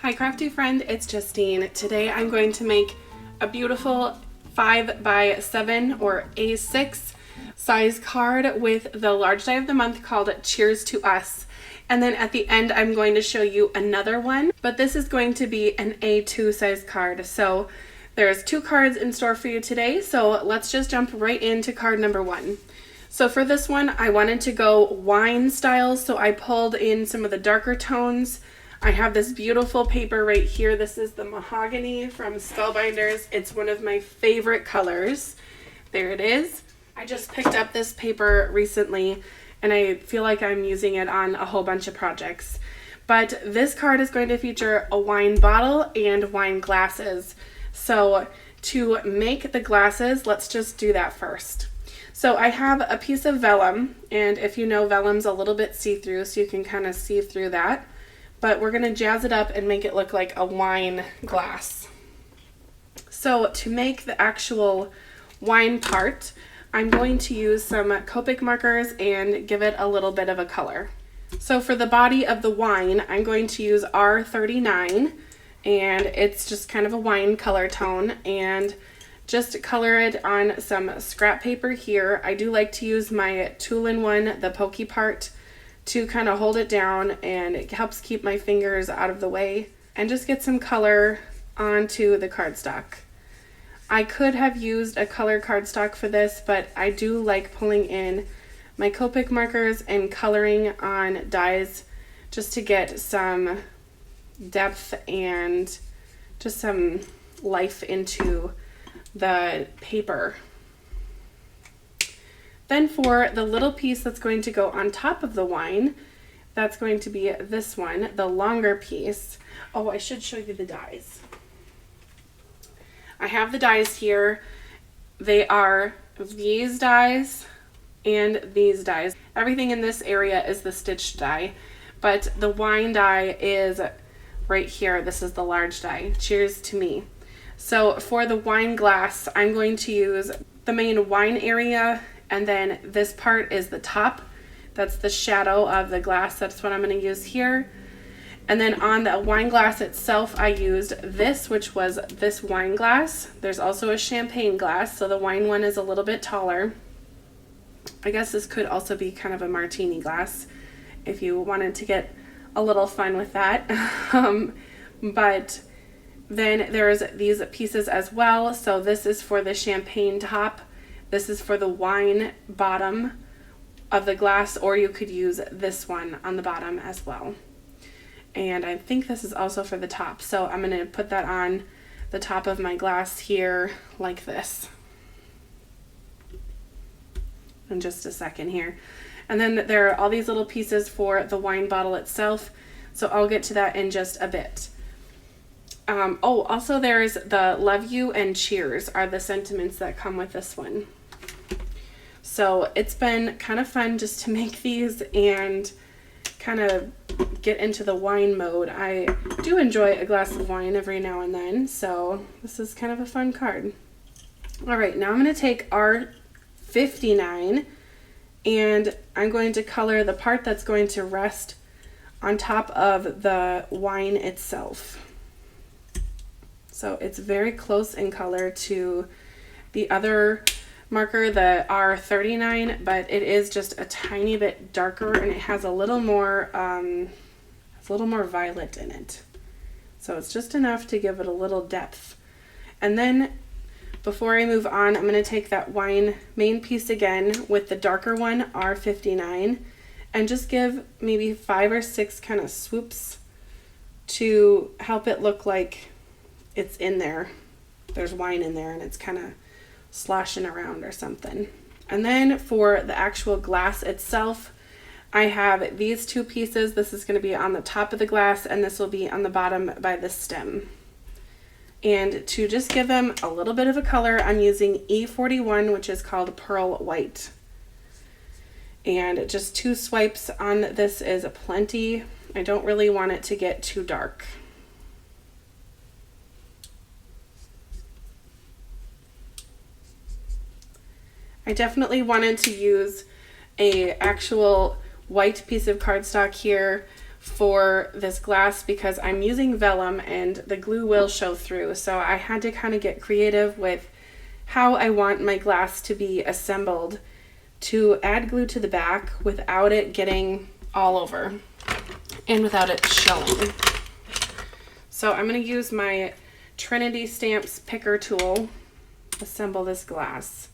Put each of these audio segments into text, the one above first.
Hi Crafty friend, it's Justine. Today I'm going to make a beautiful 5x7 or A6 size card with the large die of the month called Cheers to Us. And then at the end I'm going to show you another one, but this is going to be an A2 size card. So there's two cards in store for you today, so let's just jump right into card number one. So for this one I wanted to go wine style, so I pulled in some of the darker tones. I have this beautiful paper right here. This is the mahogany from Spellbinders. It's one of my favorite colors. There it is. I just picked up this paper recently and I feel like I'm using it on a whole bunch of projects. But this card is going to feature a wine bottle and wine glasses. So to make the glasses, let's just do that first. So I have a piece of vellum, and if you know, vellum's a little bit see-through, so you can kind of see through that. But we're going to jazz it up and make it look like a wine glass. So to make the actual wine part, I'm going to use some Copic markers and give it a little bit of a color. So for the body of the wine, I'm going to use R39, and it's just kind of a wine color tone, and just color it on some scrap paper here. I do like to use my tool-in-one, the pokey part, to kind of hold it down, and it helps keep my fingers out of the way and just get some color onto the cardstock. I could have used a color cardstock for this, but I do like pulling in my Copic markers and coloring on dies just to get some depth and just some life into the paper. Then for the little piece that's going to go on top of the wine, that's going to be this one, the longer piece. Oh, I should show you the dies. I have the dies here. They are these dies and these dies. Everything in this area is the stitched die, but the wine die is right here. This is the large die. Cheers to me. So for the wine glass, I'm going to use the main wine area, and then this part is the top. That's the shadow of the glass. That's what I'm going to use here. And then on the wine glass itself, I used this, which was this wine glass. There's also a champagne glass, so the wine one is a little bit taller. I guess this could also be kind of a martini glass if you wanted to get a little fun with that. But then there's these pieces as well. So this is for the champagne top. This is for the wine bottom of the glass, or you could use this one on the bottom as well. And I think this is also for the top. So I'm going to put that on the top of my glass here like this. In just a second here. And then there are all these little pieces for the wine bottle itself. So I'll get to that in just a bit. Also there's the love you and cheers are the sentiments that come with this one. So it's been kind of fun just to make these and kind of get into the wine mode. I do enjoy a glass of wine every now and then, so this is kind of a fun card. All right, now I'm going to take R59 and I'm going to color the part that's going to rest on top of the wine itself. So it's very close in color to the other marker, the R39, but it is just a tiny bit darker, and it has a little more violet in it. So it's just enough to give it a little depth. And then before I move on, I'm going to take that wine main piece again with the darker one, R59, and just give maybe 5 or 6 kind of swoops to help it look like it's in there. There's wine in there and it's kind of sloshing around or something. And then for the actual glass itself, I have these two pieces. This is going to be on the top of the glass, and this will be on the bottom by the stem. And to just give them a little bit of a color, I'm using E41, which is called Pearl White. And just 2 swipes on this is plenty. I don't really want it to get too dark. I definitely wanted to use a actual white piece of cardstock here for this glass because I'm using vellum and the glue will show through. So I had to kind of get creative with how I want my glass to be assembled to add glue to the back without it getting all over and without it showing. So I'm going to use my Trinity Stamps picker tool, assemble this glass.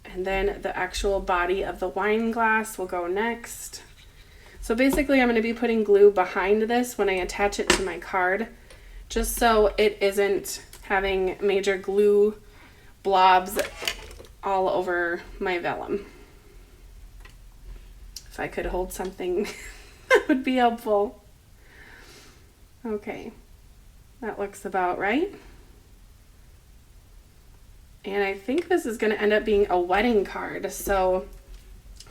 And then the actual body of the wine glass will go next. So basically I'm going to be putting glue behind this when I attach it to my card, just so it isn't having major glue blobs all over my vellum. If I could hold something that would be helpful. Okay, that looks about right. And I think this is going to end up being a wedding card, so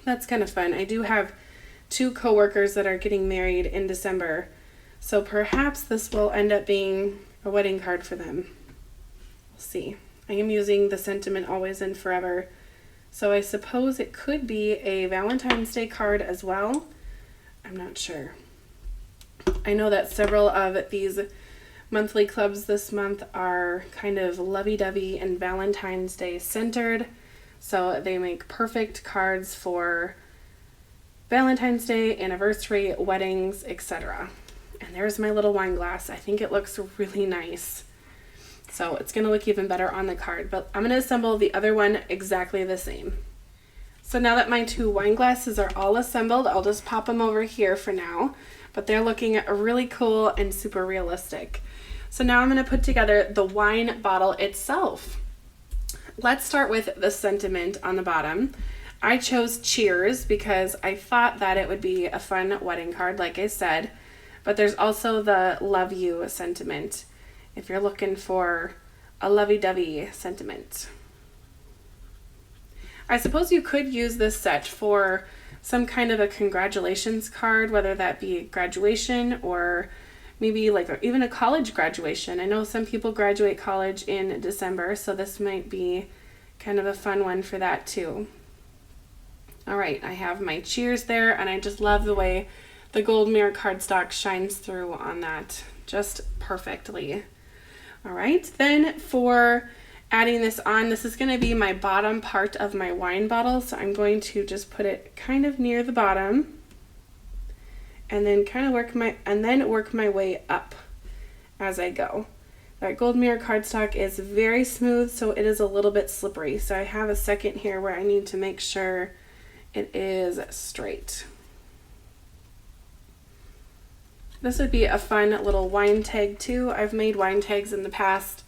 that's kind of fun. I do have 2 coworkers that are getting married in December, so perhaps this will end up being a wedding card for them. We'll see. I am using the sentiment always and forever, so I suppose it could be a Valentine's Day card as well. I'm not sure. I know that several of these monthly clubs this month are kind of lovey-dovey and Valentine's Day centered, so they make perfect cards for Valentine's Day, anniversary, weddings, etc. And there's my little wine glass. I think it looks really nice. So it's going to look even better on the card, but I'm going to assemble the other one exactly the same. So now that my 2 wine glasses are all assembled, I'll just pop them over here for now, but they're looking really cool and super realistic. So now I'm going to put together the wine bottle itself. Let's start with the sentiment on the bottom. I chose cheers because I thought that it would be a fun wedding card, like I said, but there's also the love you sentiment if you're looking for a lovey-dovey sentiment. I suppose you could use this set for some kind of a congratulations card, whether that be graduation or maybe like even a college graduation. I know some people graduate college in December, so this might be kind of a fun one for that too. All right, I have my cheers there, and I just love the way the gold mirror cardstock shines through on that just perfectly. All right, then for adding this on, this is going to be my bottom part of my wine bottle, so I'm going to just put it kind of near the bottom and then kind of work my way up as I go. That gold mirror cardstock is very smooth, so it is a little bit slippery. So I have a second here where I need to make sure it is straight. This would be a fun little wine tag too. I've made wine tags in the past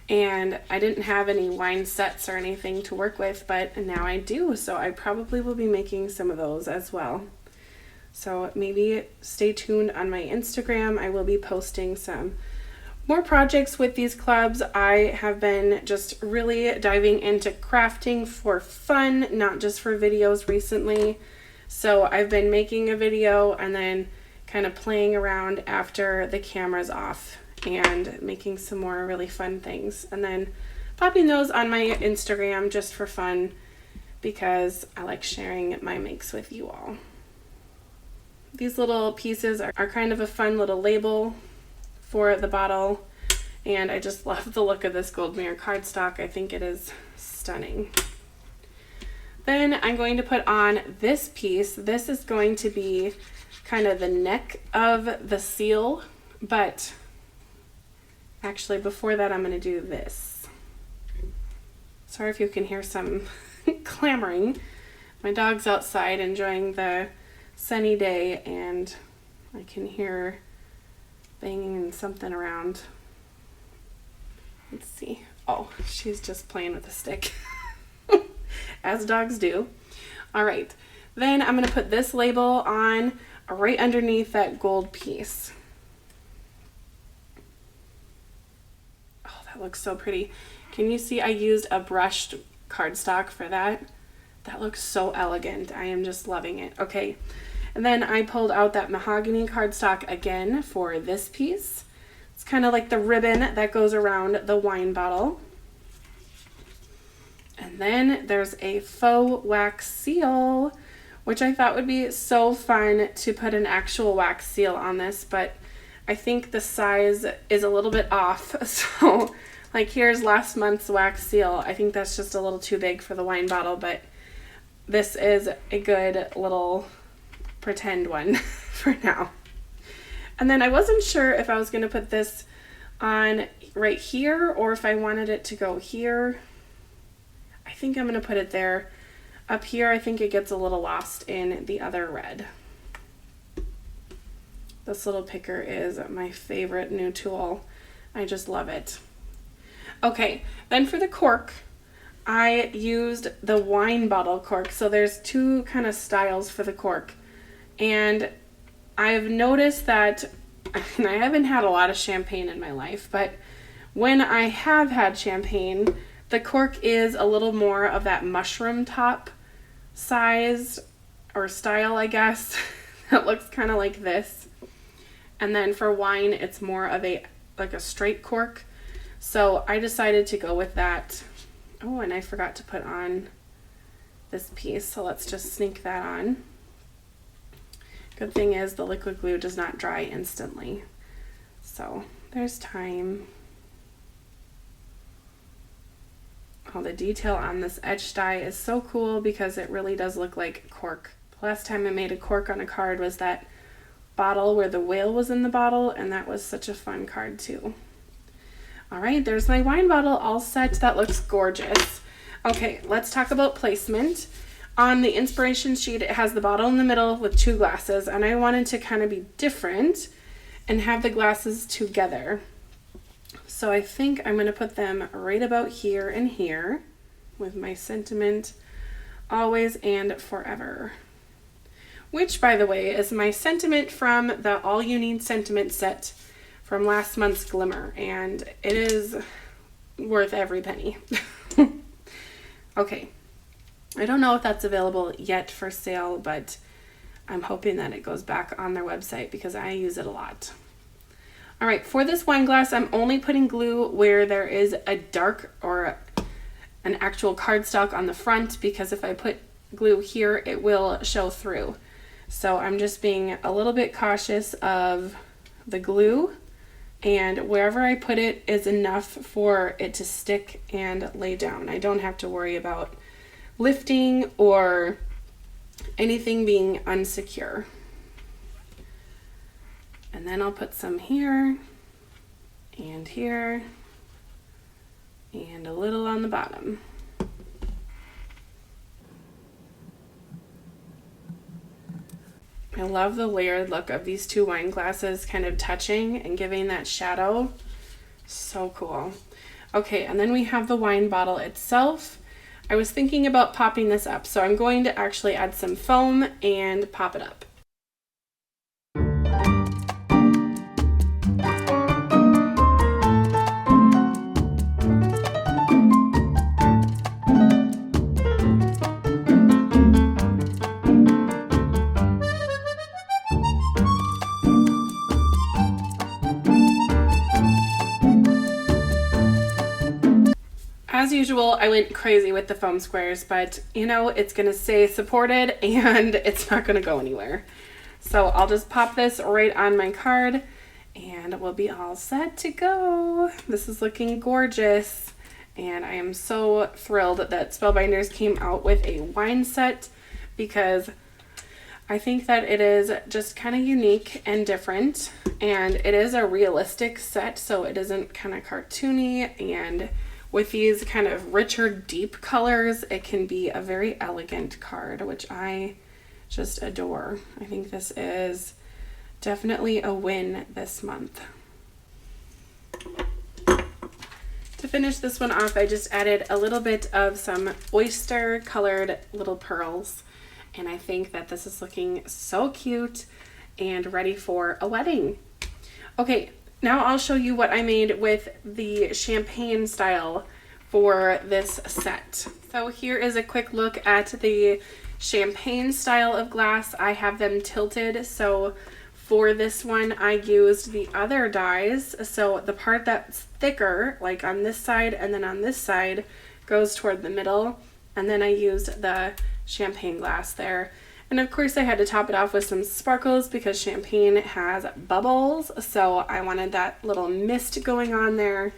and I didn't have any wine sets or anything to work with, but now I do, so I probably will be making some of those as well. So maybe stay tuned on my Instagram. I will be posting some more projects with these clubs. I have been just really diving into crafting for fun, not just for videos recently. So I've been making a video and then kind of playing around after the camera's off and making some more really fun things. And then popping those on my Instagram just for fun because I like sharing my makes with you all. These little pieces are kind of a fun little label for the bottle, and I just love the look of this gold mirror cardstock. I think it is stunning. Then I'm going to put on this piece. This is going to be kind of the neck of the seal, but actually before that I'm going to do this. Sorry if you can hear some clamoring. My dog's outside enjoying the sunny day and I can hear banging something around. Let's see. Oh, she's just playing with a stick. As dogs do. All right. Then I'm going to put this label on right underneath that gold piece. Oh, that looks so pretty. Can you see I used a brushed cardstock for that? That looks so elegant. I am just loving it. Okay. And then I pulled out that mahogany cardstock again for this piece. It's kind of like the ribbon that goes around the wine bottle. And then there's a faux wax seal, which I thought would be so fun to put an actual wax seal on this, but I think the size is a little bit off. So like here's last month's wax seal. I think that's just a little too big for the wine bottle, but this is a good little pretend one for now. And then I wasn't sure if I was going to put this on right here or if I wanted it to go here. I think I'm going to put it there. Up here, I think it gets a little lost in the other red. This little picker is my favorite new tool. I just love it. Okay, then for the cork, I used the wine bottle cork. So there's two kind of styles for the cork. And I've noticed that, and I haven't had a lot of champagne in my life, but when I have had champagne, the cork is a little more of that mushroom top size or style, I guess. It looks kind of like this. And then for wine, it's more of a straight cork. So I decided to go with that. Oh, and I forgot to put on this piece, so let's just sneak that on. Good thing is the liquid glue does not dry instantly. So there's time. Oh, the detail on this etched die is so cool because it really does look like cork. The last time I made a cork on a card was that bottle where the whale was in the bottle, and that was such a fun card too. All right, there's my wine bottle all set. That looks gorgeous. Okay, let's talk about placement. On the inspiration sheet, it has the bottle in the middle with two glasses, and I wanted to kind of be different and have the glasses together. So I think I'm going to put them right about here and here with my sentiment always and forever. Which, by the way, is my sentiment from the All You Need sentiment set from last month's Glimmer, and it is worth every penny. Okay, I don't know if that's available yet for sale, but I'm hoping that it goes back on their website because I use it a lot. All right, for this wine glass, I'm only putting glue where there is a dark or an actual cardstock on the front, because if I put glue here, it will show through. So I'm just being a little bit cautious of the glue, and wherever I put it is enough for it to stick and lay down. I don't have to worry about lifting or anything being unsecure. And then I'll put some here and here and a little on the bottom. I love the layered look of these two wine glasses kind of touching and giving that shadow. So cool. Okay, and then we have the wine bottle itself. I was thinking about popping this up, so I'm going to actually add some foam and pop it up. As usual, I went crazy with the foam squares, but you know, it's gonna stay supported and it's not gonna go anywhere. So I'll just pop this right on my card and we'll be all set to go. This is looking gorgeous, and I am so thrilled that Spellbinders came out with a wine set, because I think that it is just kind of unique and different, and it is a realistic set, so it isn't kind of cartoony, and with these kind of richer, deep colors, it can be a very elegant card, which I just adore. I think this is definitely a win this month. To finish this one off, I just added a little bit of some oyster colored little pearls, and I think that this is looking so cute and ready for a wedding. Okay, now I'll show you what I made with the champagne style for this set. So here is a quick look at the champagne style of glass. I have them tilted, so for this one I used the other dies. So the part that's thicker, like on this side and then on this side, goes toward the middle, and then I used the champagne glass there. And of course I had to top it off with some sparkles because champagne has bubbles, so I wanted that little mist going on there.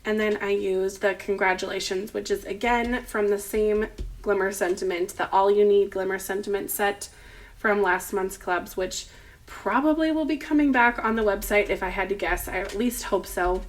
And then I used the Congratulations, which is again from the same Glimmer Sentiment, the All You Need Glimmer Sentiment set from last month's clubs, which probably will be coming back on the website if I had to guess. I at least hope so.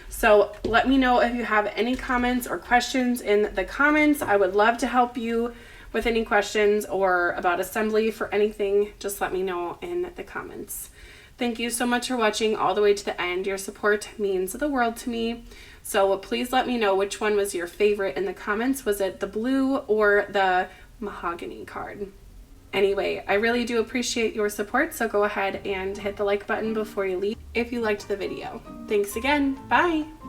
So let me know if you have any comments or questions in the comments. I would love to help you with any questions or about assembly for anything. Just let me know in the comments. Thank you so much for watching all the way to the end. Your support means the world to me. So please let me know which one was your favorite in the comments. Was it the blue or the mahogany card? Anyway, I really do appreciate your support, so go ahead and hit the like button before you leave if you liked the video. Thanks again. Bye!